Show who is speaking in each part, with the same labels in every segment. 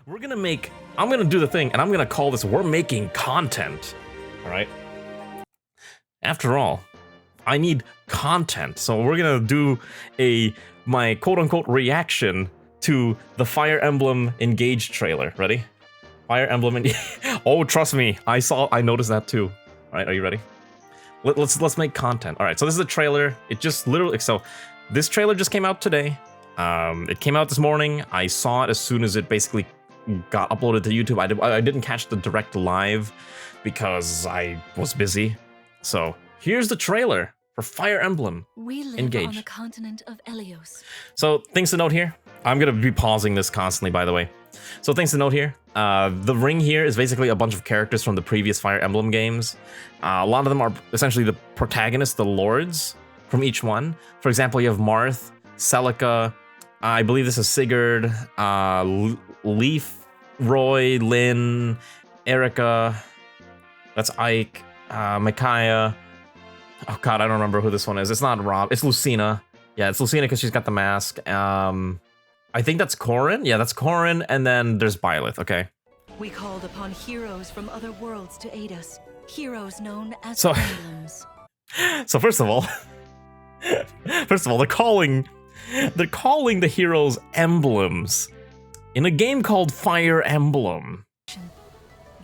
Speaker 1: I'm gonna do the thing, and I'm gonna call this, we're making content, all right? After all, I need content, so we're gonna do my quote-unquote reaction to the Fire Emblem Engage trailer. Ready? Fire Emblem oh, trust me, I noticed that too. All right, are you ready? Let's make content. All right, so this is a trailer. It just literally, so this trailer just came out today. It came out this morning. I saw it as soon as it basically got uploaded to YouTube. I didn't catch the direct live because I was busy. So here's the trailer for Fire Emblem Engage.
Speaker 2: On the continent of Elios.
Speaker 1: So things to note here. I'm gonna be pausing this constantly, by the way. So things to note here. The ring here is basically a bunch of characters from the previous Fire Emblem games. A lot of them are essentially the protagonists, the lords from each one. For example, you have Marth, Celica, I believe this is Sigurd, Leaf, Roy, Lynn, Erica, that's Ike, Micaiah. Oh god, I don't remember who this one is. It's not Rob, it's Lucina. Yeah, it's Lucina because she's got the mask. I think that's Corrin. Yeah, that's Corrin, and then there's Byleth, okay.
Speaker 2: We called upon heroes from other worlds to aid us. Heroes known as
Speaker 1: So,
Speaker 2: emblems.
Speaker 1: So first of all, they're calling the heroes emblems in a game called Fire Emblem.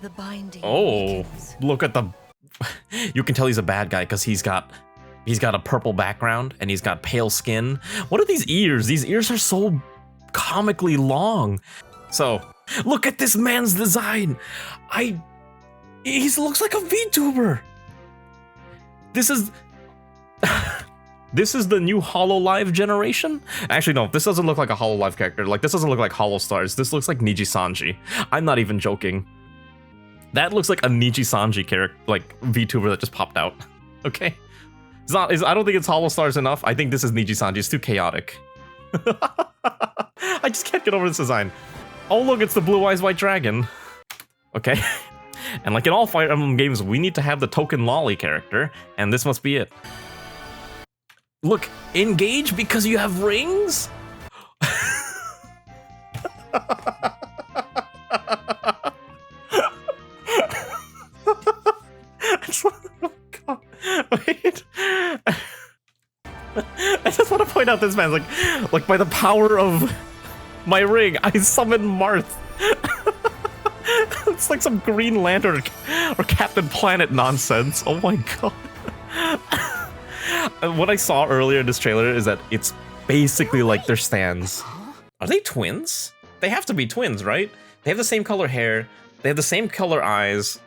Speaker 2: The binding.
Speaker 1: Oh,
Speaker 2: weakens.
Speaker 1: look at the. You can tell he's a bad guy because he's got a purple background and he's got pale skin. What are these ears? These ears are so comically long. So look at this man's design. He looks like a VTuber. This is this is the new HoloLive generation. Actually, no, this doesn't look like a HoloLive character. Like, this doesn't look like HoloStars. This looks like Niji Sanji. I'm not even joking. That looks like a Niji Sanji character, like VTuber that just popped out. Okay, I don't think it's HoloStars enough. I think this is Niji Sanji. It's too chaotic. I just can't get over this design. Oh look, it's the Blue Eyes White Dragon. Okay. And like in all Fire Emblem games, we need to have the token lolly character, and this must be it. Look, engage because you have rings? Oh god, wait. I just want to point out this man's like by the power of my ring, I summoned Marth. It's like some Green Lantern or Captain Planet nonsense. Oh my god. What I saw earlier in this trailer is that it's basically like their stands. Are they twins? They have to be twins, right? They have the same color hair. They have the same color eyes.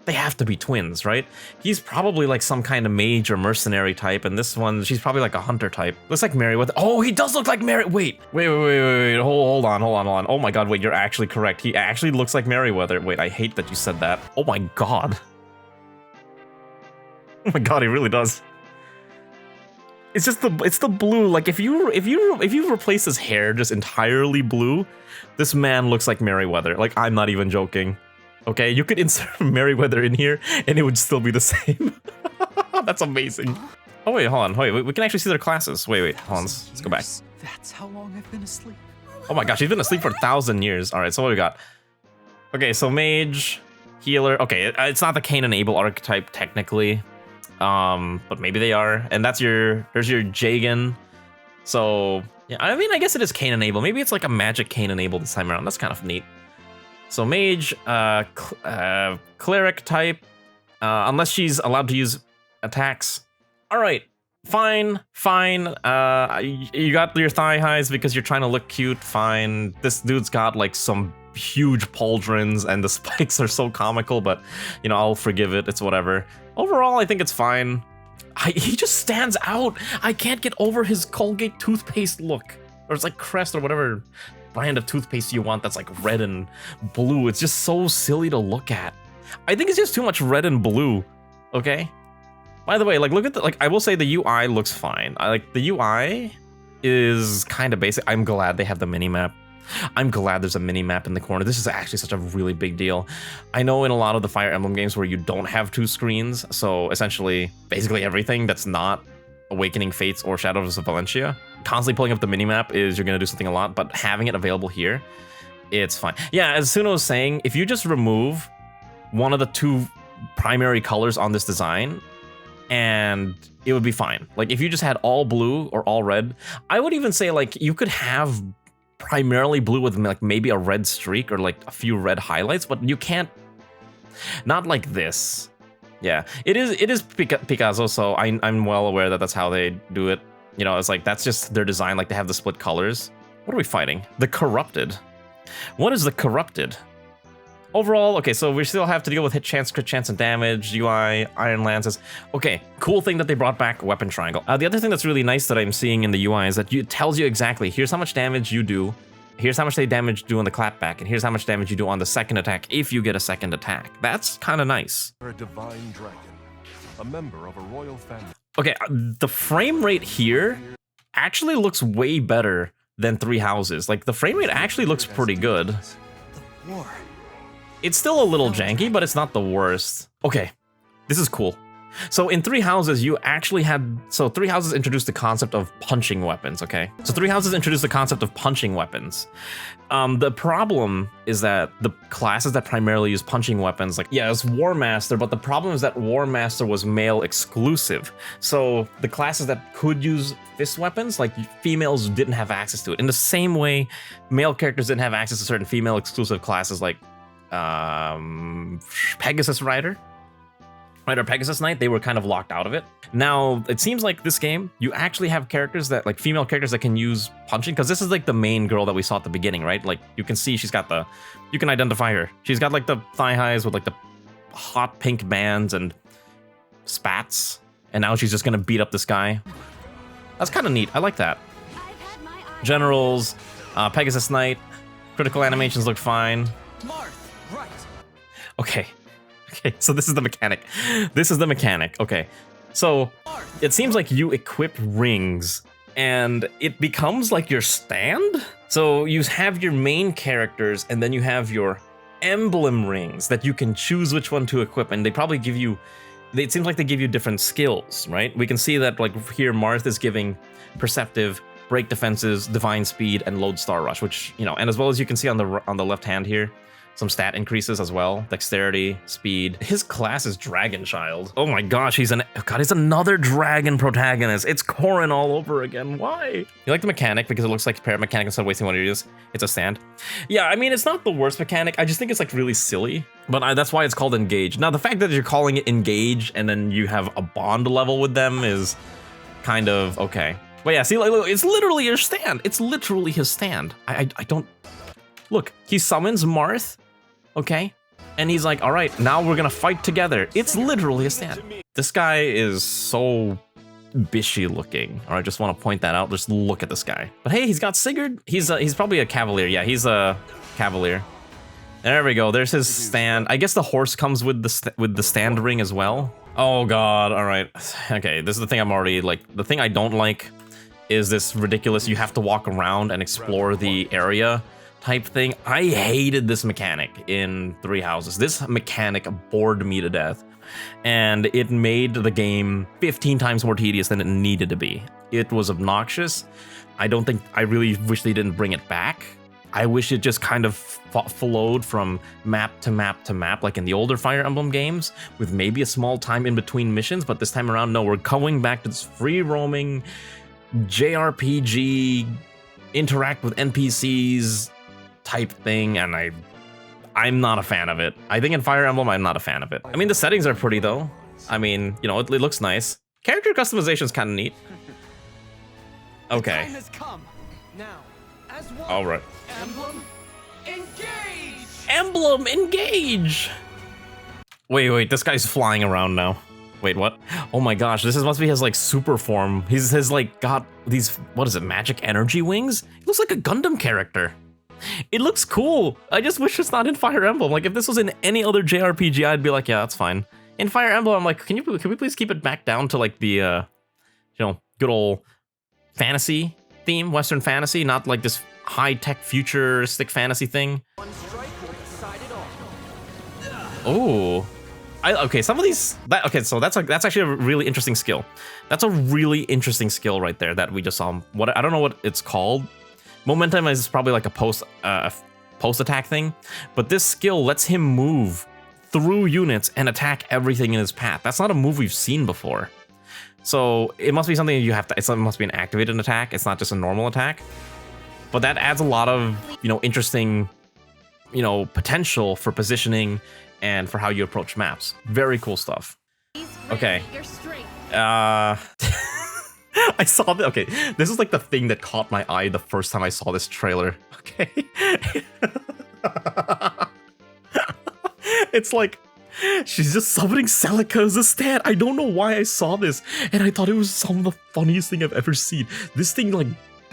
Speaker 1: They have to be twins, right? He's probably like some kind of mage or mercenary type, and this one, she's probably like a hunter type. Looks like Merryweather. Oh, he does look like Wait. Hold on. Oh my god, wait, you're actually correct. He actually looks like Merryweather. Wait, I hate that you said that. Oh my god. Oh my god, he really does. It's just the blue. Like if you replace his hair just entirely blue, this man looks like Merryweather. Like, I'm not even joking. Okay, you could insert Merryweather in here and it would still be the same. That's amazing. Oh wait, hold on. Wait, we can actually see their classes. Wait, hold on. Let's go back.
Speaker 3: That's how long I've been asleep.
Speaker 1: Oh my gosh, he's been asleep for 1,000 years. All right, so what do we got? Okay, so mage, healer. Okay, it's not the Cain and Abel archetype technically, but maybe they are. And there's your Jagan. So yeah, I mean, I guess it is Cain and Abel. Maybe it's like a magic Cain and Abel this time around. That's kind of neat. So mage, cleric type, unless she's allowed to use attacks. All right, fine. You got your thigh highs because you're trying to look cute, fine. This dude's got like some huge pauldrons and the spikes are so comical, but you know, I'll forgive it, it's whatever. Overall, I think it's fine. He just stands out. I can't get over his Colgate toothpaste look. Or it's like Crest or whatever brand of toothpaste you want that's like red and blue. It's just so silly to look at. I think it's just too much red and blue, okay? By the way, like, look at the, like, I will say the UI looks fine. The UI is kind of basic. I'm glad they have the mini-map. I'm glad there's a mini-map in the corner. This is actually such a really big deal. I know in a lot of the Fire Emblem games where you don't have two screens, so essentially, basically everything that's not Awakening Fates or Shadows of Valencia, constantly pulling up the minimap is you're gonna do something a lot, but having it available here it's fine. Yeah, as Suno was saying, if you just remove one of the two primary colors on this design, and it would be fine. Like if you just had all blue or all red, I would even say like you could have primarily blue with like maybe a red streak or like a few red highlights, but you can't, not like this. Yeah, it is Picasso, so I'm well aware that that's how they do it. You know, it's like that's just their design, like they have the split colors. What are we fighting? The Corrupted. What is the Corrupted? Overall, okay, so we still have to deal with hit chance, crit chance, and damage, UI, Iron Lances. Okay, cool thing that they brought back Weapon Triangle. The other thing that's really nice that I'm seeing in the UI is that it tells you exactly, here's how much damage you do, here's how much they damage do on the clapback, and here's how much damage you do on the second attack if you get a second attack. That's kind of nice.
Speaker 4: A divine dragon, a member of a royal family.
Speaker 1: Okay, the frame rate here actually looks way better than Three Houses. Like, the frame rate actually looks pretty good.
Speaker 3: The war.
Speaker 1: It's still a little janky, but it's not the worst. Okay, this is cool. So in Three Houses, you actually had... So Three Houses introduced the concept of punching weapons, okay? So Three Houses introduced the concept of punching weapons. The problem is that the classes that primarily use punching weapons, like, yeah, it's War Master, but the problem is that War Master was male exclusive. So the classes that could use fist weapons, like, females didn't have access to it. In the same way, male characters didn't have access to certain female exclusive classes like Pegasus Rider, right, or Pegasus Knight. They were kind of locked out of it. Now it seems like this game you actually have characters that, like, female characters that can use punching, because this is like the main girl that we saw at the beginning, right? Like you can see she's got the, you can identify her, she's got like the thigh highs with like the hot pink bands and spats, and now she's just gonna beat up this guy. That's kind of neat. I like that. Generals, Pegasus Knight, critical animations look fine.
Speaker 3: Right.
Speaker 1: Okay, so this is the mechanic. This is the mechanic, okay. So, it seems like you equip rings, and it becomes like your stand? So you have your main characters, and then you have your emblem rings that you can choose which one to equip, and they probably give you... It seems like they give you different skills, right? We can see that, like, here Marth is giving Perceptive, Break Defenses, Divine Speed, and Lodestar Rush, which, you know, and as well as you can see on the left hand here, some stat increases as well. Dexterity, speed. His class is Dragon Child. Oh my gosh, he's another dragon protagonist. It's Corrin all over again. Why? You like the mechanic because it looks like paramechanic instead of wasting one of yours. It's a stand. Yeah, I mean, it's not the worst mechanic. I just think it's like really silly. But that's why it's called Engage. Now, the fact that you're calling it Engage and then you have a bond level with them is kind of okay. But yeah, see, look, it's literally your stand. It's literally his stand. I don't... Look, he summons Marth, okay? And he's like, all right, now we're gonna fight together. It's literally a stand. This guy is so bishy looking. All right, just want to point that out. Just look at this guy. But hey, he's got Sigurd. He's probably a Cavalier. Yeah, he's a Cavalier. There we go. There's his stand. I guess the horse comes with the stand ring as well. Oh god. All right. Okay, this is the thing I'm already like. The thing I don't like is this ridiculous. You have to walk around and explore the area type thing. I hated this mechanic in Three Houses. This mechanic bored me to death, and it made the game 15 times more tedious than it needed to be. It was obnoxious. I really wish they didn't bring it back. I wish it just kind of flowed from map to map to map, like in the older Fire Emblem games, with maybe a small time in between missions. But this time around, no, we're going back to this free roaming JRPG, interact with NPCs type thing, and I'm not a fan of it. I think in Fire Emblem, I'm not a fan of it. I mean, the settings are pretty though. I mean, you know, it looks nice. Character customization is kind of neat. Okay.
Speaker 3: Time has come. Now, as one.
Speaker 1: All right.
Speaker 3: Emblem, engage!
Speaker 1: Emblem, engage! Wait, this guy's flying around now. Wait, what? Oh my gosh, this must be his, like, super form. He's like, got these, what is it, magic energy wings? He looks like a Gundam character. It looks cool. I just wish it's not in Fire Emblem. Like, if this was in any other JRPG, I'd be like, yeah, that's fine. In Fire Emblem, I'm like, can we please keep it back down to, like, the, you know, good old fantasy theme, Western fantasy, not like this high-tech futuristic fantasy thing.
Speaker 3: One strike will decide it all.
Speaker 1: Oh. Okay, some of these... so that's actually a really interesting skill. That's a really interesting skill right there that we just saw. I don't know what it's called. Momentum is probably like a post-attack thing, but this skill lets him move through units and attack everything in his path. That's not a move we've seen before. So it must be something you have to, it must be an activated attack. It's not just a normal attack. But that adds a lot of, interesting, potential for positioning and for how you approach maps. Very cool stuff. Okay. I saw that. Okay, this is like the thing that caught my eye the first time I saw this trailer. Okay. It's like she's just summoning Celica as a stat. I don't know why I saw this, and I thought it was some of the funniest thing I've ever seen. This thing, like,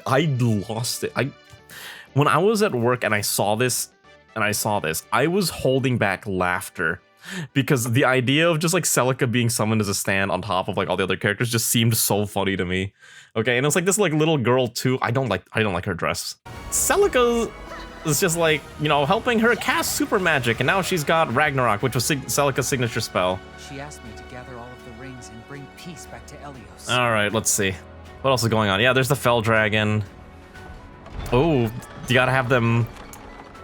Speaker 1: I lost it. When I was at work and I saw this, I was holding back laughter because the idea of just like Celica being summoned as a stand on top of like all the other characters just seemed so funny to me. Okay, and it's like this like little girl too. I don't like her dress. Celica is just like, helping her cast super magic, and now she's got Ragnarok, which was Celica's signature spell.
Speaker 3: She asked me to gather all of the rings and bring peace back to Elios.
Speaker 1: All right, let's see. What else is going on? Yeah, there's the Fell Dragon. Oh, you gotta have them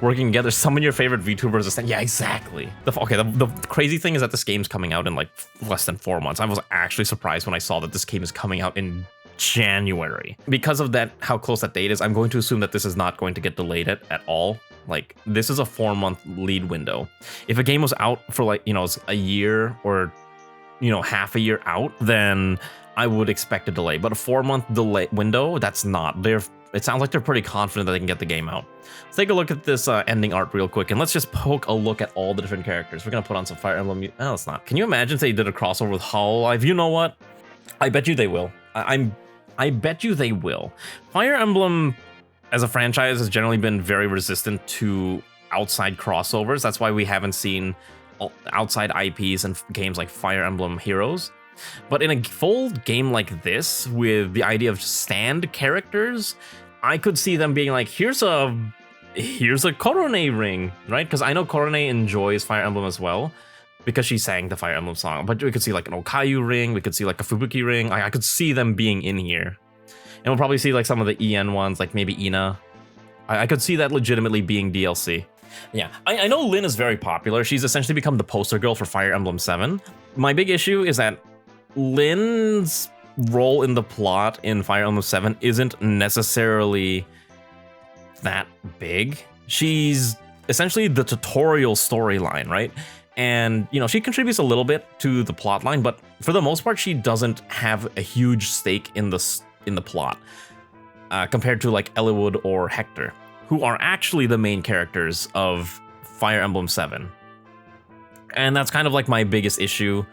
Speaker 1: working together. Summon your favorite VTuber as a stand. Yeah, exactly. The crazy thing is that this game's coming out in like less than 4 months. I was actually surprised when I saw that this game is coming out in January. Because of that, how close that date is, I'm going to assume that this is not going to get delayed at all. Like, this is a 4-month lead window. If a game was out for like, a year or, half a year out, then I would expect a delay. But a 4-month delay window, that's not. It sounds like they're pretty confident that they can get the game out. Let's take a look at this ending art real quick, and let's just poke a look at all the different characters. We're gonna put on some Fire Emblem. Oh, it's not. Can you imagine if they did a crossover with Hololive? You know what? I bet you they will. I bet you they will. Fire Emblem as a franchise has generally been very resistant to outside crossovers. That's why we haven't seen outside IPs and games like Fire Emblem Heroes. But in a full game like this, with the idea of stand characters, I could see them being like, here's a Korone ring, right? Because I know Korone enjoys Fire Emblem as well, because she sang the Fire Emblem song. But we could see like an Okayu ring, we could see like a Fubuki ring. I could see them being in here. And we'll probably see like some of the EN ones, like maybe Ina. I could see that legitimately being DLC. Yeah, I know Lyn is very popular. She's essentially become the poster girl for Fire Emblem 7. My big issue is that Lyn's role in the plot in Fire Emblem 7 isn't necessarily that big. She's essentially the tutorial storyline, right? And, she contributes a little bit to the plot line, but for the most part, she doesn't have a huge stake in the plot compared to like Eliwood or Hector, who are actually the main characters of Fire Emblem 7. And that's kind of like my biggest issue,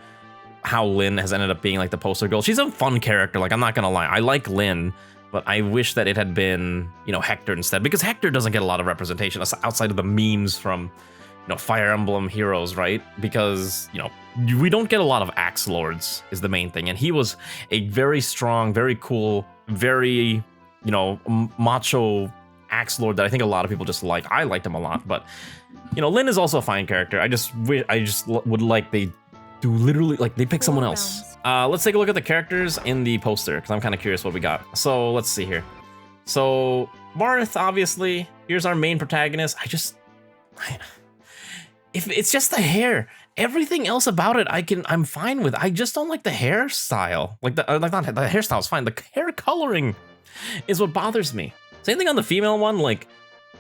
Speaker 1: how Lyn has ended up being like the poster girl. She's a fun character, like I'm not gonna lie. I like Lyn, but I wish that it had been, Hector instead, because Hector doesn't get a lot of representation outside of the memes from, Fire Emblem Heroes, right? Because, we don't get a lot of Axe Lords is the main thing. And he was a very strong, very cool, very, macho Axe Lord that I think a lot of people just like. I liked him a lot, but, Lyn is also a fine character. I just would like they do literally, like, they pick someone else. Let's take a look at the characters in the poster, because I'm kind of curious what we got. So let's see here. So Marth, obviously, here's our main protagonist. If it's just the hair, everything else about it, I'm fine with. I just don't like the hairstyle. Not the hairstyle is fine. The hair coloring is what bothers me. Same thing on the female one, like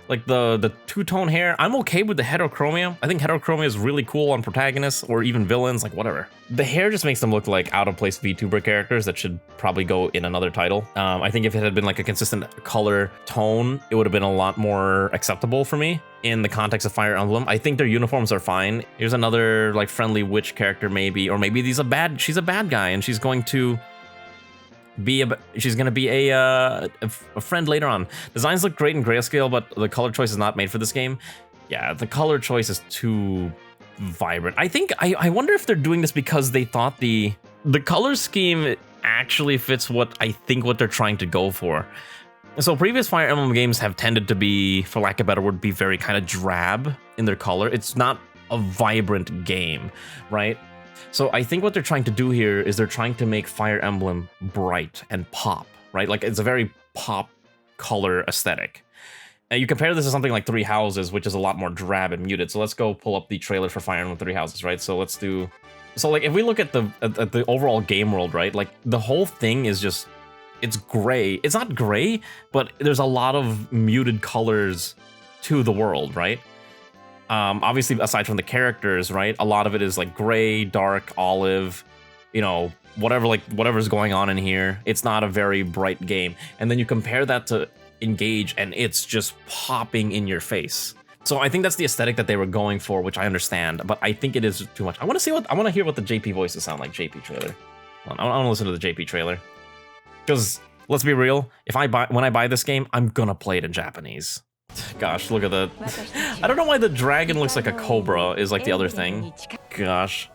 Speaker 1: the two-tone hair. I'm okay with the heterochromia. I think heterochromia is really cool on protagonists or even villains, like whatever. The hair just makes them look like out-of-place VTuber characters that should probably go in another title. I think if it had been like a consistent color tone, it would have been a lot more acceptable for me in the context of Fire Emblem. I think their uniforms are fine. Here's another like friendly witch character maybe, or maybe she's a bad guy and she's going to be a friend later on. Designs look great in grayscale, but the color choice is not made for this game. Yeah, the color choice is too vibrant. I wonder if they're doing this because they thought the color scheme actually fits what they're trying to go for. So previous Fire Emblem games have tended to be, for lack of a better word, be very kind of drab in their color. It's not a vibrant game, right? So I think what they're trying to do here is they're trying to make Fire Emblem bright and pop, right? Like it's a very pop color aesthetic. And you compare this to something like Three Houses, which is a lot more drab and muted. So let's go pull up the trailer for Fire Emblem Three Houses, right? So let's do... So like if we look at the overall game world, right? Like the whole thing is just... It's gray. It's not gray, but there's a lot of muted colors to the world, right? Obviously, aside from the characters, right? A lot of it is like gray, dark, olive, you know, whatever's going on in here. It's not a very bright game. And then you compare that to Engage, and it's just popping in your face. So I think that's the aesthetic that they were going for, which I understand, but I think it is too much. I want to hear what the JP voices sound like. JP trailer. I want to listen to the JP trailer. Because let's be real, when I buy this game, I'm gonna play it in Japanese. Gosh, look at that. I don't know why the dragon looks like a cobra is like the other thing. Gosh.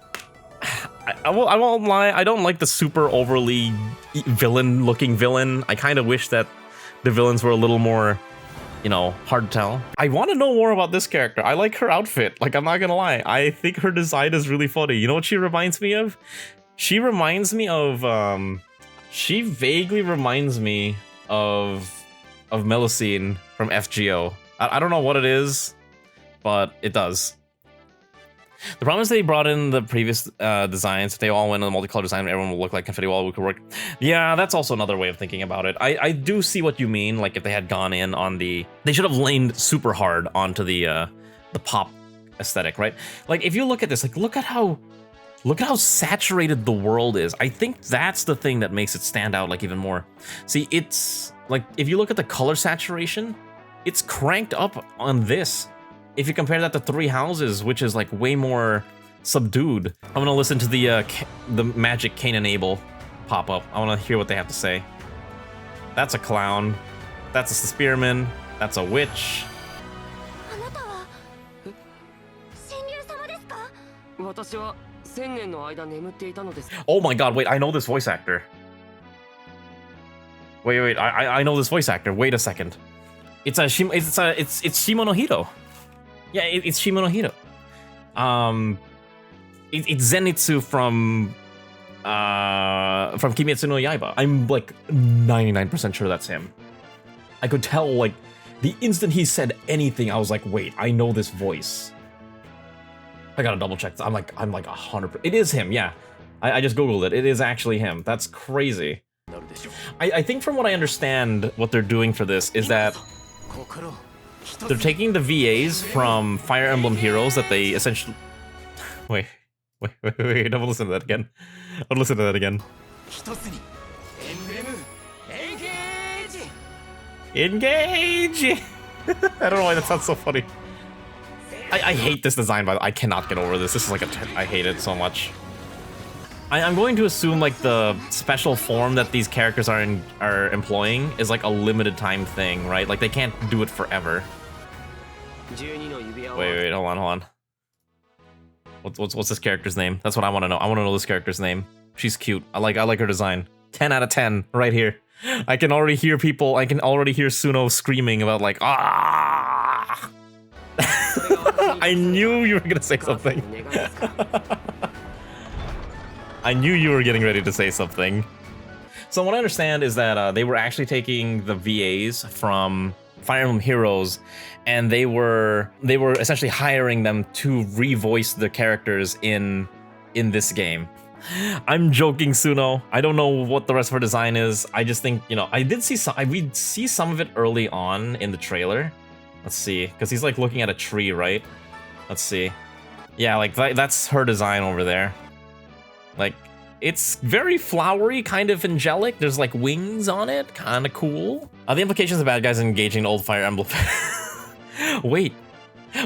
Speaker 1: I won't lie, I don't like the super overly villain-looking villain. I kind of wish that the villains were a little more, you know, hard to tell. I want to know more about this character. I like her outfit. Like, I'm not gonna lie. I think her design is really funny. You know what she reminds me of? She reminds me of, she vaguely reminds me of Melusine from FGO. I don't know what it is, but it does. The problem is they brought in the previous designs. They all went in the multicolor design. Everyone will look like Confetti Wall. We could work. Yeah, that's also another way of thinking about it. I do see what you mean. Like if they had gone in on the, they should have leaned super hard onto the pop aesthetic, right? Like if you look at this, like look at how saturated the world is. I think that's the thing that makes it stand out like even more. See, it's like if you look at the color saturation, it's cranked up on this. If you compare that to Three Houses, which is like way more subdued. I'm gonna listen to the magic Cain and Abel pop up. I wanna hear what they have to say. That's a clown. That's a spearman. That's a witch. Oh my god, wait, I know this voice actor. Wait, I know this voice actor. Wait a second. It's Shimonohito. Yeah, it's Shimonohito. It's Zenitsu from Kimetsu no Yaiba. I'm like 99% sure that's him. I could tell like the instant he said anything, I was like, wait, I know this voice. I gotta double check. I'm like 100%. It is him, yeah. I just googled it. It is actually him. That's crazy. I think from what I understand, what they're doing for this is that they're taking the VAs from Fire Emblem Heroes that they essentially... Wait, don't listen to that again. Don't listen to that again. Engage! I don't know why that sounds so funny. I hate this design, by the way. I cannot get over this. This is like I hate it so much. I'm going to assume like the special form that these characters are employing is like a limited time thing, right? Like they can't do it forever. Wait, hold on. What's this character's name? That's what I want to know. I want to know this character's name. She's cute. I like her design. 10 out of 10 right here. I can already hear people. I can already hear Suno screaming about like ah. I knew you were gonna say something. I knew you were getting ready to say something. So what I understand is that they were actually taking the VAs from Fire Emblem Heroes, and they were essentially hiring them to revoice the characters in this game. I'm joking, Suno. I don't know what the rest of her design is. I just think, you know, we see some of it early on in the trailer. Let's see, because he's like looking at a tree, right? Let's see. Yeah, like that's her design over there. Like, it's very flowery, kind of angelic. There's like wings on it, kind of cool. The implications of bad guys engaging an old Fire Emblem. Wait,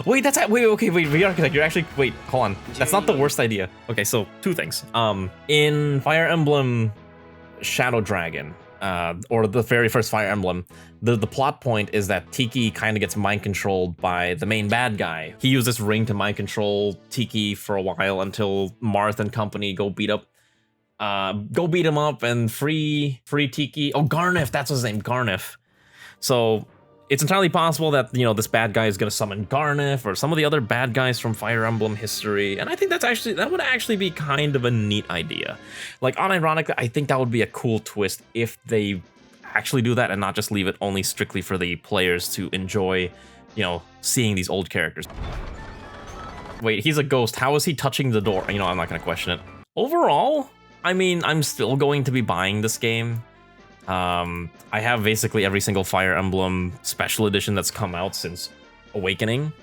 Speaker 1: that's okay, Architect, you're actually, wait, hold on. That's not the worst idea. Okay, so two things. In Fire Emblem Shadow Dragon, or the very first Fire Emblem, the plot point is that Tiki kind of gets mind controlled by the main bad guy. He used this ring to mind control Tiki for a while until Marth and company go beat him up and free Tiki. Oh, Garnif, that's his name, Garnif. So it's entirely possible that, you know, this bad guy is gonna summon Garnif or some of the other bad guys from Fire Emblem history, and I think that would actually be kind of a neat idea. Like, unironically, I think that would be a cool twist if they actually do that and not just leave it only strictly for the players to enjoy, you know, seeing these old characters. Wait, he's a ghost. How is he touching the door? You know, I'm not going to question it. Overall, I mean, I'm still going to be buying this game. I have basically every single Fire Emblem special edition that's come out since Awakening,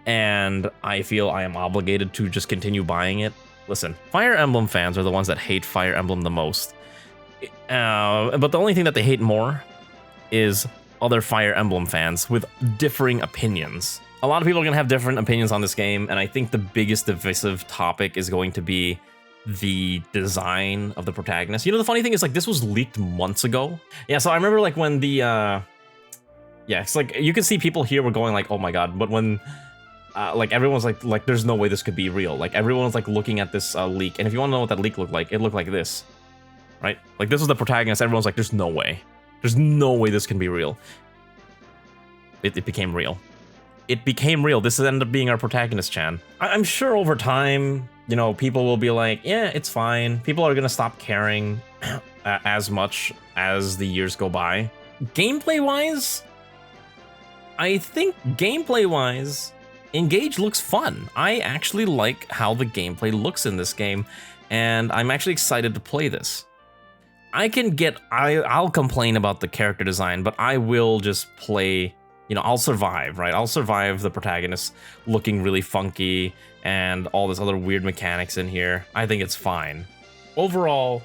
Speaker 1: and I feel I am obligated to just continue buying it. Listen, Fire Emblem fans are the ones that hate Fire Emblem the most. But the only thing that they hate more is other Fire Emblem fans with differing opinions. A lot of people are going to have different opinions on this game, and I think the biggest divisive topic is going to be the design of the protagonist. You know, the funny thing is, like, this was leaked months ago. Yeah, so I remember, like, when the, yeah, it's like, you can see people here were going, like, oh my god, but when, like, everyone's like, there's no way this could be real. Like, everyone's, like, looking at this leak, and if you want to know what that leak looked like, it looked like this, right? Like, this was the protagonist, everyone's like, there's no way. There's no way this can be real. It became real. It became real. This ended up being our protagonist, Chan. I'm sure over time, you know, people will be like, yeah, it's fine. People are gonna stop caring as much as the years go by. Gameplay-wise, I think gameplay-wise, Engage looks fun. I actually like how the gameplay looks in this game, and I'm actually excited to play this. I'll complain about the character design, but I will just play, you know, I'll survive, right? I'll survive the protagonist looking really funky and all this other weird mechanics in here. I think it's fine. Overall,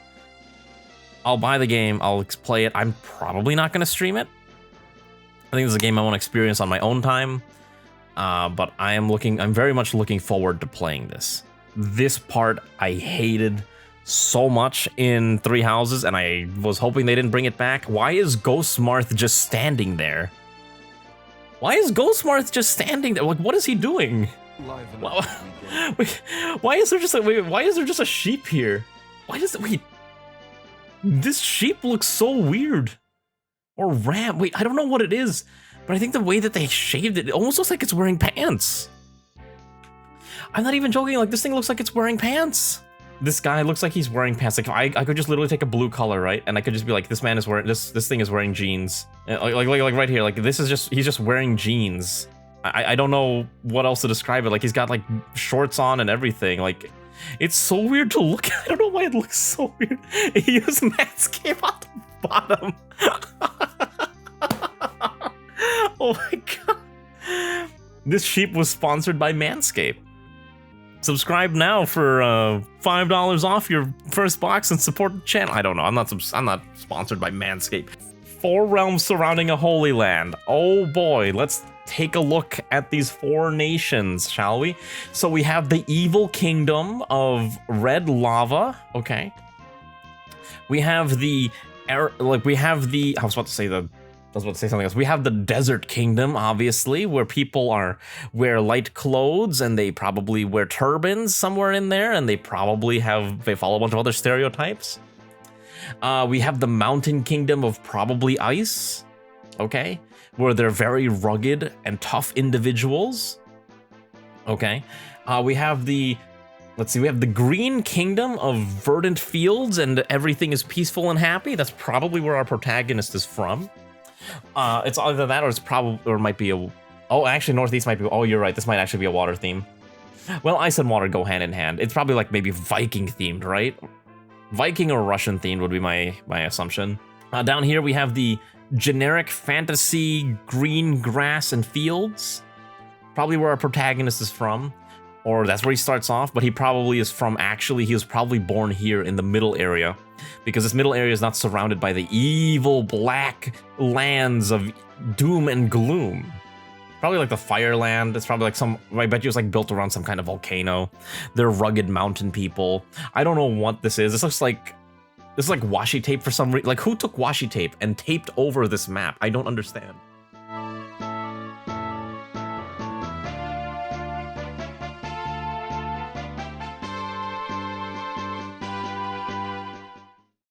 Speaker 1: I'll buy the game, I'll play it. I'm probably not going to stream it. I think this is a game I want to experience on my own time, but I'm very much looking forward to playing this. This part I hated so much in Three Houses, and I was hoping they didn't bring it back. Why is Ghost Marth just standing there? Why is Ghost Marth just standing there? Like, what is he doing? Why is there just a sheep here? Wait, this sheep looks so weird. Or ram. Wait, I don't know what it is, but I think the way that they shaved it, it almost looks like it's wearing pants. I'm not even joking, like, this thing looks like it's wearing pants. This guy looks like he's wearing pants. Like, I could just literally take a blue color, right? And I could just be like, this man is wearing, this thing is wearing jeans. Like right here, like, this is just, he's just wearing jeans. I don't know what else to describe it. Like, he's got, like, shorts on and everything. Like, it's so weird to look at. I don't know why it looks so weird. He used Manscaped on the bottom. Oh my god. This sheep was sponsored by Manscaped. Subscribe now for $5 off your first box and support the channel. I don't know. I'm not sponsored by Manscaped. 4 realms surrounding a holy land. Oh boy, let's take a look at these 4 nations, shall we? So we have the evil kingdom of red lava. Okay. We have the I was about to say something else. We have the desert kingdom, obviously, where people wear light clothes and they probably wear turbans somewhere in there, and they follow a bunch of other stereotypes. We have the mountain kingdom of probably ice, okay, where they're very rugged and tough individuals. Okay. We have the green kingdom of verdant fields and everything is peaceful and happy. That's probably where our protagonist is from. It's either that or it might be actually Northeast might be, oh, you're right, this might actually be a water theme. Well, ice and water go hand in hand. It's probably like maybe Viking themed, right? Viking or Russian themed would be my assumption. Down here we have the generic fantasy green grass and fields. Probably where our protagonist is from. Or that's where he starts off, but he probably is from, he was probably born here in the middle area, because this middle area is not surrounded by the evil black lands of doom and gloom. Probably like the Fireland. It's probably like I bet you it's like built around some kind of volcano. They're rugged mountain people. I don't know what this is. This looks like washi tape for some reason. Like, who took washi tape and taped over this map? I don't understand.